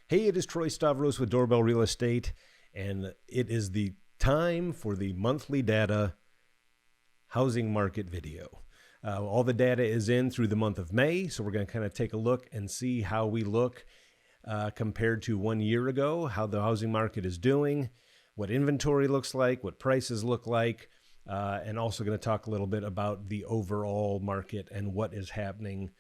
Hey, it is Troy Stavros with Doorbell Real Estate, and it is the time for the monthly data housing market video. All the data is in through the month of May, so we're going to kind of take a look and see how we look compared to 1 year ago, how the housing market is doing, what inventory looks like, what prices look like, and also going to talk a little bit about the overall market and what is happening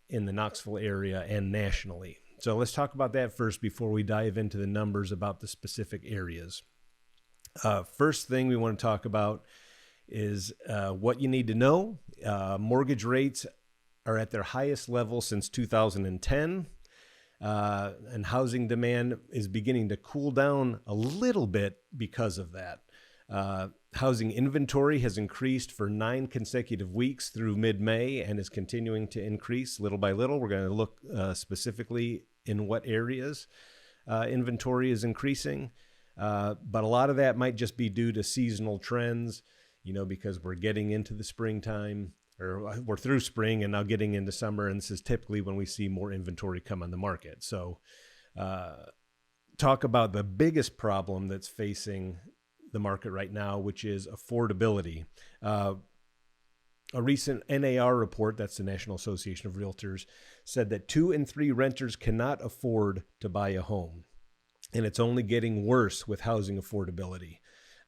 in the Knoxville area and nationally. So let's talk about that first before we dive into the numbers about the specific areas. First thing we want to talk about is what you need to know. Mortgage rates are at their highest level since 2010, and housing demand is beginning to cool down a little bit because of that. Housing inventory has increased for 9 consecutive weeks through mid-May and is continuing to increase little by little. We're going to look specifically in what areas inventory is increasing. But a lot of that might just be due to seasonal trends, because we're getting into the springtime, or we're through spring and now getting into summer. And this is typically when we see more inventory come on the market. So talk about the biggest problem that's facing the market right now, which is affordability. A recent NAR report, that's the National Association of Realtors, said that 2 in 3 renters cannot afford to buy a home. And it's only getting worse with housing affordability.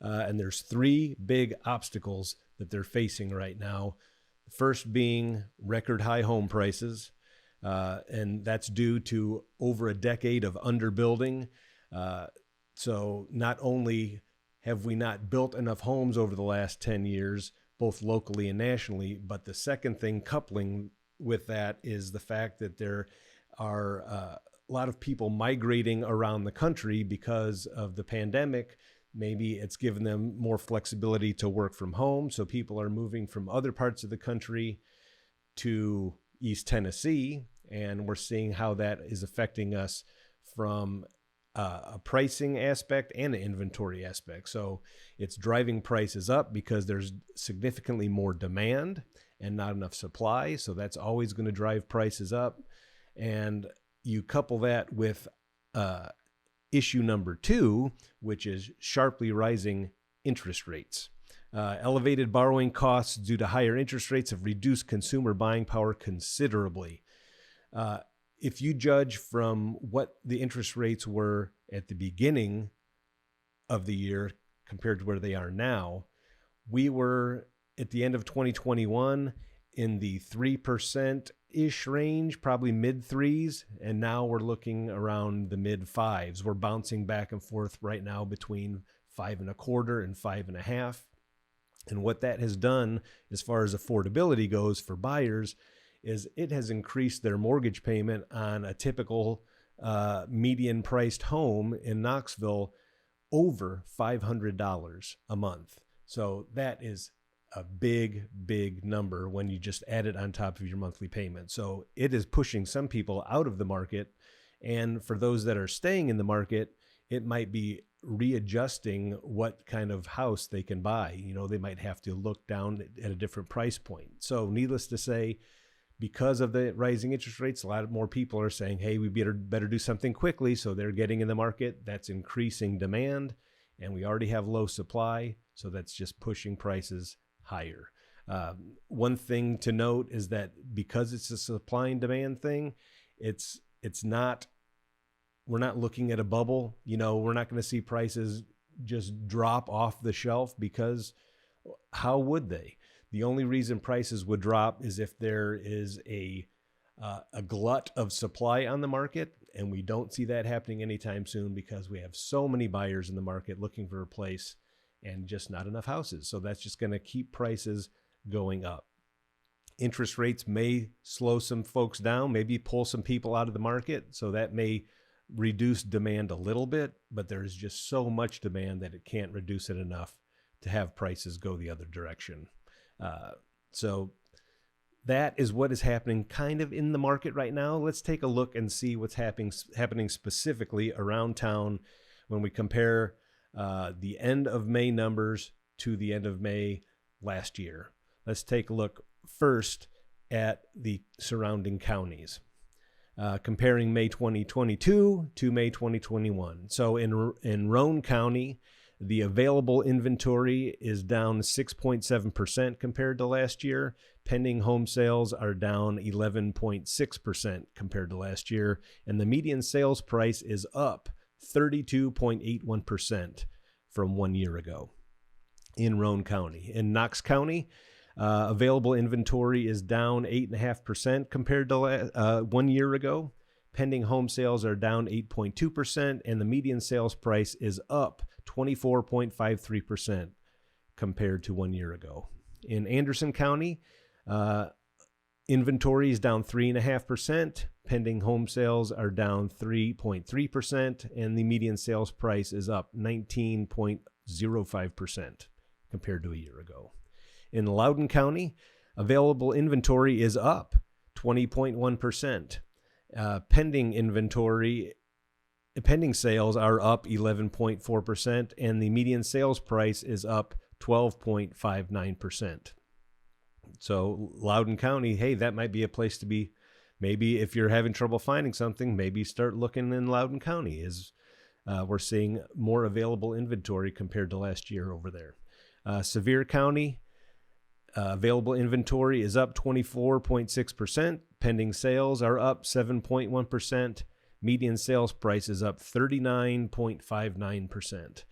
And there's 3 big obstacles that they're facing right now. The first being record high home prices. And that's due to over a decade of underbuilding. So not only have we not built enough homes over the last 10 years, both locally and nationally, but the second thing coupling with that is the fact that there are a lot of people migrating around the country because of the pandemic. Maybe it's given them more flexibility to work from home. So people are moving from other parts of the country to East Tennessee, and we're seeing how that is affecting us from a pricing aspect and an inventory aspect. So it's driving prices up because there's significantly more demand and not enough supply. So that's always going to drive prices up. And you couple that with issue number 2, which is sharply rising interest rates. Elevated borrowing costs due to higher interest rates have reduced consumer buying power considerably. If you judge from what the interest rates were at the beginning of the year compared to where they are now, we were at the end of 2021 in the 3%-ish range, probably mid-3s, and now we're looking around the mid-5s. We're bouncing back and forth right now between 5.25% and 5.5%. And what that has done as far as affordability goes for buyers is it has increased their mortgage payment on a typical median priced home in Knoxville over $500 a month. So that is a big, big number when you just add it on top of your monthly payment. So it is pushing some people out of the market. And for those that are staying in the market, it might be readjusting what kind of house they can buy. They might have to look down at a different price point. So needless to say, because of the rising interest rates, a lot more people are saying, hey, we better do something quickly. So they're getting in the market. That's increasing demand, and we already have low supply. So that's just pushing prices higher. One thing to note is that because it's a supply and demand thing, we're not looking at a bubble. We're not going to see prices just drop off the shelf, because how would they? The only reason prices would drop is if there is a glut of supply on the market, and we don't see that happening anytime soon because we have so many buyers in the market looking for a place and just not enough houses. So that's just going to keep prices going up. Interest rates may slow some folks down, maybe pull some people out of the market. So that may reduce demand a little bit, but there's just so much demand that it can't reduce it enough to have prices go the other direction. So that is what is happening kind of in the market right now. Let's take a look and see what's happening specifically around town when we compare the end of May numbers to the end of May last year. Let's take a look first at the surrounding counties. comparing May 2022 to May 2021. So in Roane County, the available inventory is down 6.7% compared to last year. Pending home sales are down 11.6% compared to last year. And the median sales price is up 32.81% from 1 year ago in Roane County. In Knox County, available inventory is down 8.5% compared to 1 year ago. Pending home sales are down 8.2%, and the median sales price is up 24.53% compared to 1 year ago. In Anderson County, inventory is down 3.5%. Pending home sales are down 3.3%, and the median sales price is up 19.05% compared to a year ago. In Loudon County, available inventory is up 20.1%. Pending sales are up 11.4%, and the median sales price is up 12.59%. So Loudon County, hey, that might be a place to be. Maybe if you're having trouble finding something, maybe start looking in Loudon County. We're seeing more available inventory compared to last year over there. Sevier County, available inventory is up 24.6%. Pending sales are up 7.1%. Median sales price is up 39.59%.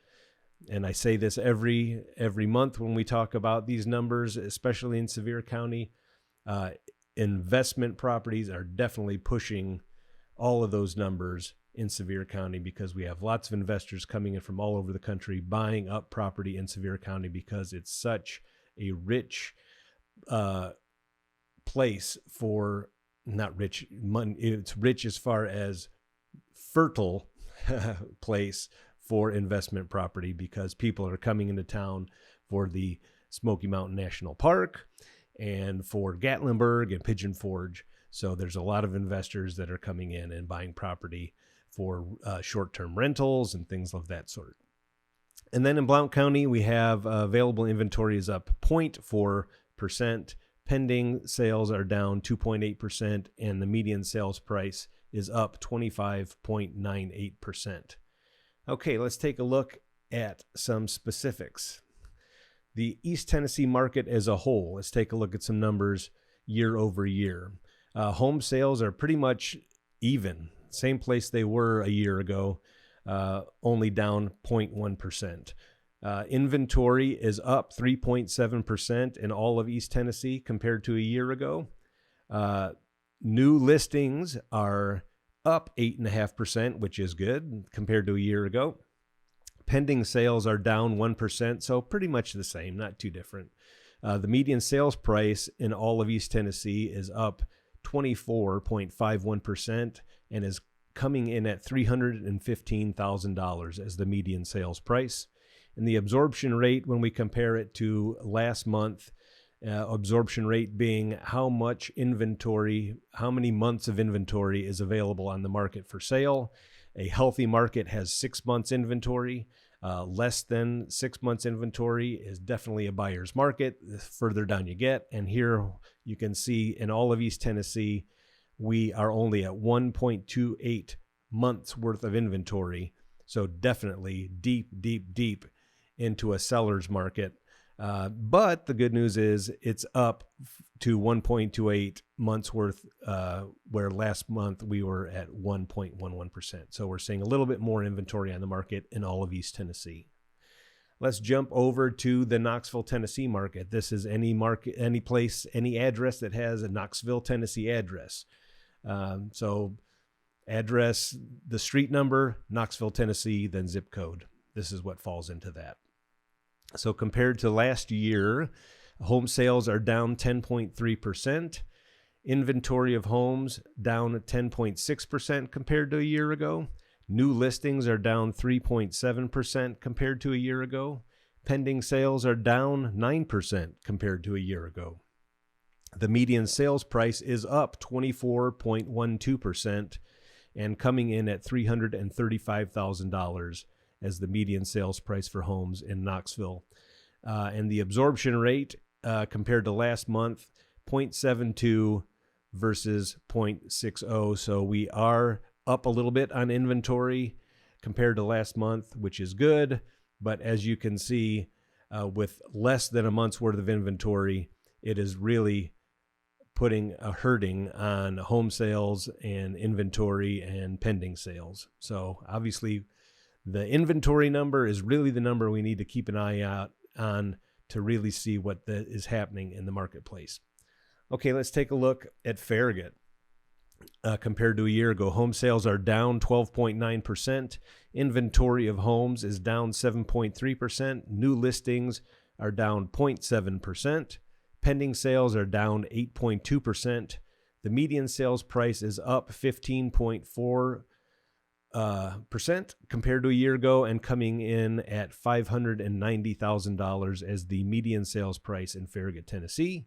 And I say this every month when we talk about these numbers, especially in Sevier County. Investment properties are definitely pushing all of those numbers in Sevier County because we have lots of investors coming in from all over the country buying up property in Sevier County because it's such a rich place for, not rich money, it's rich as far as fertile place for investment property because people are coming into town for the Smoky Mountain National Park and for Gatlinburg and Pigeon Forge. So there's a lot of investors that are coming in and buying property for short-term rentals and things of that sort. And then in Blount County, we have available inventory is up 0.4%. Pending sales are down 2.8%, and the median sales price is up 25.98%. Okay, let's take a look at some specifics. The East Tennessee market as a whole, let's take a look at some numbers year over year. Home sales are pretty much even, same place they were a year ago, only down 0.1%. Inventory is up 3.7% in all of East Tennessee compared to a year ago. New listings are up 8.5%, which is good compared to a year ago. Pending sales are down 1%, so pretty much the same, not too different. The median sales price in all of East Tennessee is up 24.51% and is coming in at $315,000 as the median sales price. And the absorption rate, when we compare it to last month, absorption rate being how much inventory, how many months of inventory is available on the market for sale. A healthy market has 6 months inventory. Less than 6 months inventory is definitely a buyer's market. The further down you get. And here you can see in all of East Tennessee, we are only at 1.28 months worth of inventory. So definitely deep into a seller's market. But the good news is it's up to 1.28 months worth, where last month we were at 1.11%. So we're seeing a little bit more inventory on the market in all of East Tennessee. Let's jump over to the Knoxville, Tennessee market. This is any market, any place, any address that has a Knoxville, Tennessee address. So address, the street number, Knoxville, Tennessee, then zip code. This is what falls into that. So compared to last year, home sales are down 10.3%. Inventory of homes down 10.6% compared to a year ago. New listings are down 3.7% compared to a year ago. Pending sales are down 9% compared to a year ago. The median sales price is up 24.12% and coming in at $335,000 as the median sales price for homes in Knoxville. And the absorption rate compared to last month, 0.72 versus 0.60. So we are up a little bit on inventory compared to last month, which is good. But as you can see, with less than a month's worth of inventory, it is really putting a hurting on home sales and inventory and pending sales. So obviously the inventory number is really the number we need to keep an eye out on to really see what is happening in the marketplace. Okay, let's take a look at Farragut. Compared to a year ago, home sales are down 12.9%. Inventory of homes is down 7.3%. New listings are down 0.7%. Pending sales are down 8.2%. The median sales price is up 15.4% compared to a year ago and coming in at $590,000 as the median sales price in Farragut, Tennessee.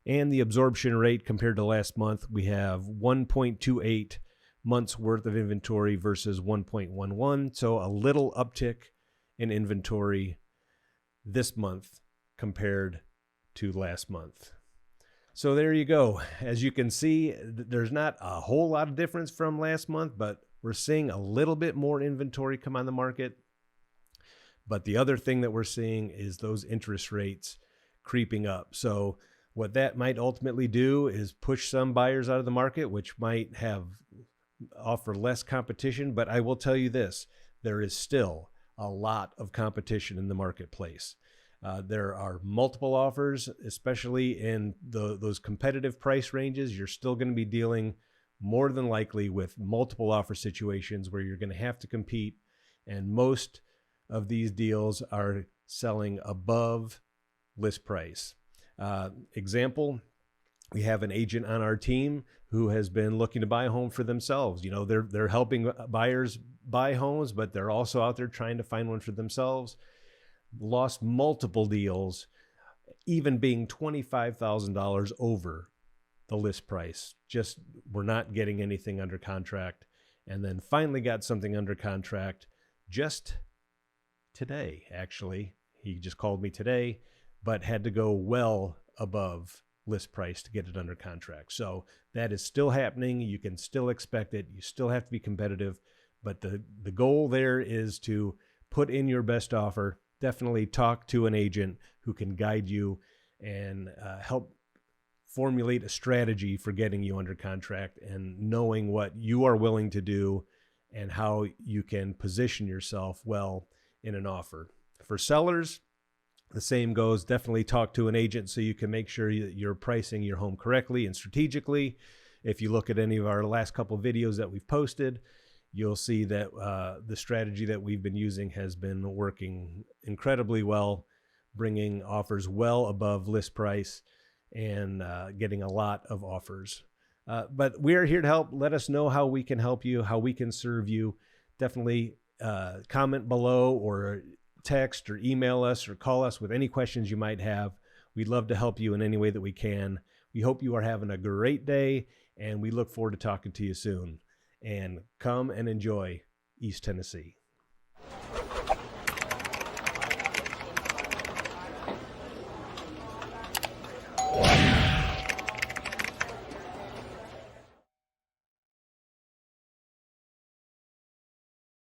And the absorption rate compared to last month, we have 1.28 months worth of inventory versus 1.11. So a little uptick in inventory this month compared to last month. So there you go. As you can see, there's not a whole lot of difference from last month, but we're seeing a little bit more inventory come on the market. But the other thing that we're seeing is those interest rates creeping up. So what that might ultimately do is push some buyers out of the market, which might offer less competition. But I will tell you this, there is still a lot of competition in the marketplace. There are multiple offers, especially in those competitive price ranges. You're still going to be dealing more than likely with multiple offer situations where you're going to have to compete. And most of these deals are selling above list price. Example, we have an agent on our team who has been looking to buy a home for themselves. You know, they're helping buyers buy homes, but they're also out there trying to find one for themselves. Lost multiple deals, even being $25,000 over the list price. Just we're not getting anything under contract. And then finally got something under contract just today, actually. He just called me today, but had to go well above list price to get it under contract. So that is still happening. You can still expect it. You still have to be competitive. But the goal there is to put in your best offer. Definitely talk to an agent who can guide you and help formulate a strategy for getting you under contract and knowing what you are willing to do and how you can position yourself well in an offer. For sellers, the same goes. Definitely talk to an agent so you can make sure that you're pricing your home correctly and strategically. If you look at any of our last couple of videos that we've posted, you'll see that the strategy that we've been using has been working incredibly well, bringing offers well above list price and getting a lot of offers. But we're here to help. Let us know how we can help you, how we can serve you. Definitely comment below or text or email us or call us with any questions you might have. We'd love to help you in any way that we can. We hope you are having a great day, and we look forward to talking to you soon. And come and enjoy East Tennessee.